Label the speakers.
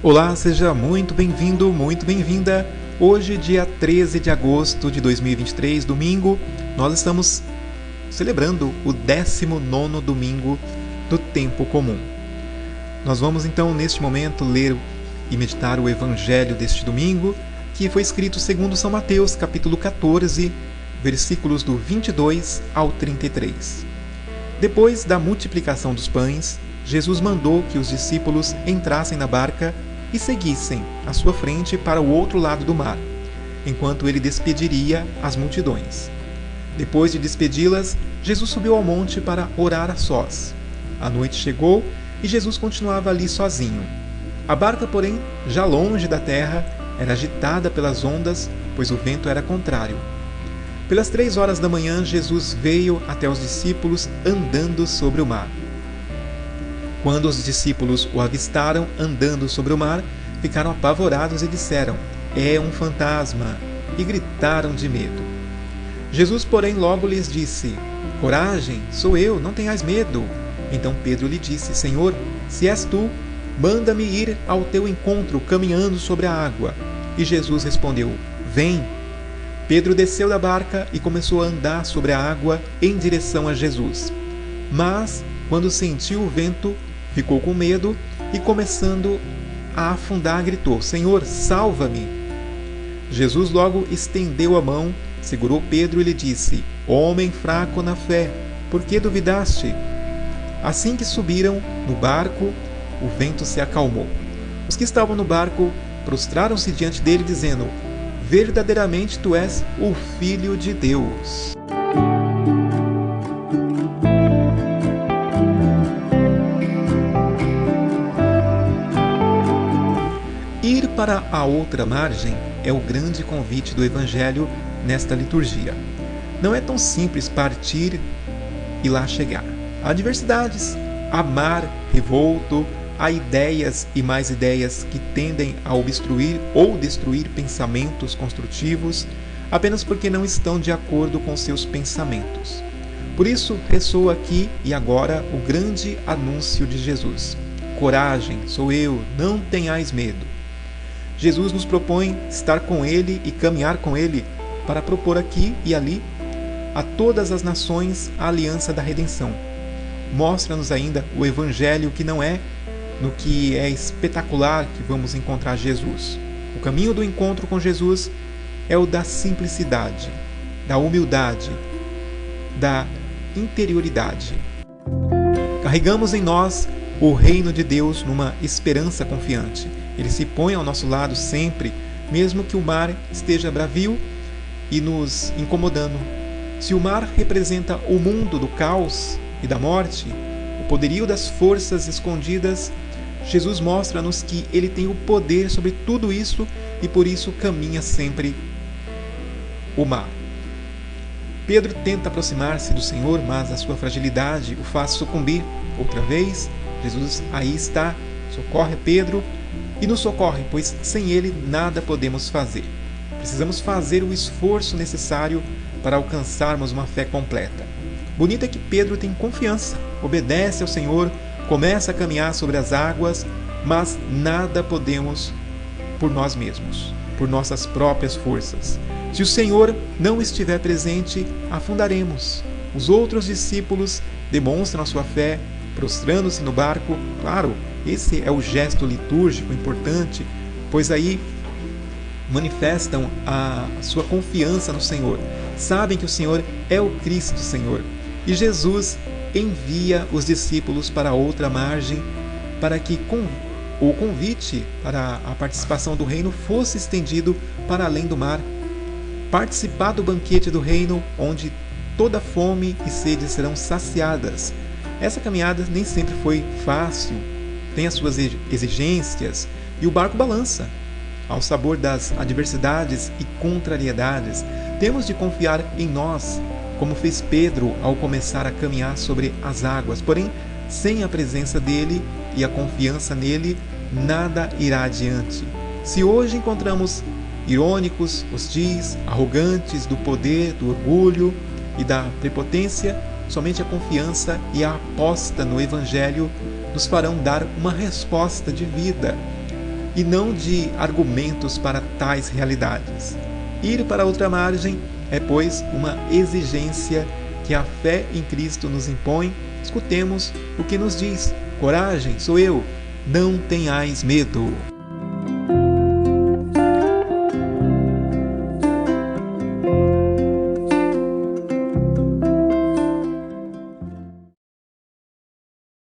Speaker 1: Olá, seja muito bem-vindo, muito bem-vinda. Hoje, dia 13 de agosto de 2023, domingo, nós estamos celebrando o 19º domingo do tempo comum. Nós vamos então, neste momento, ler e meditar o evangelho deste domingo, que foi escrito segundo São Mateus, capítulo 14, versículos do 22 ao 33. Depois da multiplicação dos pães, Jesus mandou que os discípulos entrassem na barca e seguissem à sua frente para o outro lado do mar, enquanto ele despediria as multidões. Depois de despedi-las, Jesus subiu ao monte para orar a sós. A noite chegou e Jesus continuava ali sozinho. A barca, porém, já longe da terra, era agitada pelas ondas, pois o vento era contrário. Pelas 3 horas da manhã, Jesus veio até os discípulos andando sobre o mar. Quando os discípulos o avistaram andando sobre o mar, ficaram apavorados e disseram: "É um fantasma!" e gritaram de medo. Jesus, porém, logo lhes disse: "Coragem, sou eu, não tenhais medo." Então Pedro lhe disse: "Senhor, se és tu, manda-me ir ao teu encontro caminhando sobre a água." E Jesus respondeu: "Vem." Pedro desceu da barca e começou a andar sobre a água em direção a Jesus. Mas, quando sentiu o vento, ficou com medo e, começando a afundar, gritou: "Senhor, salva-me!" Jesus logo estendeu a mão, segurou Pedro e lhe disse: "Homem fraco na fé, por que duvidaste?" Assim que subiram no barco, o vento se acalmou. Os que estavam no barco prostraram-se diante dele, dizendo: "Verdadeiramente tu és o Filho de Deus." Ir para a outra margem é o grande convite do Evangelho nesta liturgia. Não é tão simples partir e lá chegar. Há adversidades, há mar revolto, há ideias e mais ideias que tendem a obstruir ou destruir pensamentos construtivos apenas porque não estão de acordo com seus pensamentos. Por isso, ressoa aqui e agora o grande anúncio de Jesus: "Coragem, sou eu, não tenhais medo." Jesus nos propõe estar com Ele e caminhar com Ele para propor aqui e ali a todas as nações a aliança da redenção. Mostra-nos ainda o Evangelho que não é no que é espetacular que vamos encontrar Jesus. O caminho do encontro com Jesus é o da simplicidade, da humildade, da interioridade. Carregamos em nós o reino de Deus numa esperança confiante. Ele se põe ao nosso lado sempre, mesmo que o mar esteja bravio e nos incomodando. Se o mar representa o mundo do caos e da morte, o poderio das forças escondidas, Jesus mostra-nos que Ele tem o poder sobre tudo isso e por isso caminha sempre o mar. Pedro tenta aproximar-se do Senhor, mas a sua fragilidade o faz sucumbir. Outra vez, Jesus aí está, socorre Pedro e nos socorre, pois sem Ele nada podemos fazer. Precisamos fazer o esforço necessário para alcançarmos uma fé completa. Bonito é que Pedro tem confiança, obedece ao Senhor, começa a caminhar sobre as águas, mas nada podemos por nós mesmos, por nossas próprias forças. Se o Senhor não estiver presente, afundaremos. Os outros discípulos demonstram a sua fé, prostrando-se no barco. Claro, esse é o gesto litúrgico importante, pois aí manifestam a sua confiança no Senhor. Sabem que o Senhor é o Cristo Senhor. E Jesus envia os discípulos para a outra margem para que o convite para a participação do reino fosse estendido para além do mar. Participar do banquete do reino, onde toda fome e sede serão saciadas. Essa caminhada nem sempre foi fácil, tem as suas exigências e o barco balança. Ao sabor das adversidades e contrariedades, temos de confiar em nós, como fez Pedro ao começar a caminhar sobre as águas. Porém, sem a presença dele e a confiança nele, nada irá adiante. Se hoje encontramos irônicos, hostis, arrogantes do poder, do orgulho e da prepotência, somente a confiança e a aposta no Evangelho nos farão dar uma resposta de vida e não de argumentos para tais realidades. Ir para outra margem é, pois, uma exigência que a fé em Cristo nos impõe. Escutemos o que nos diz: coragem, sou eu, não tenhais medo.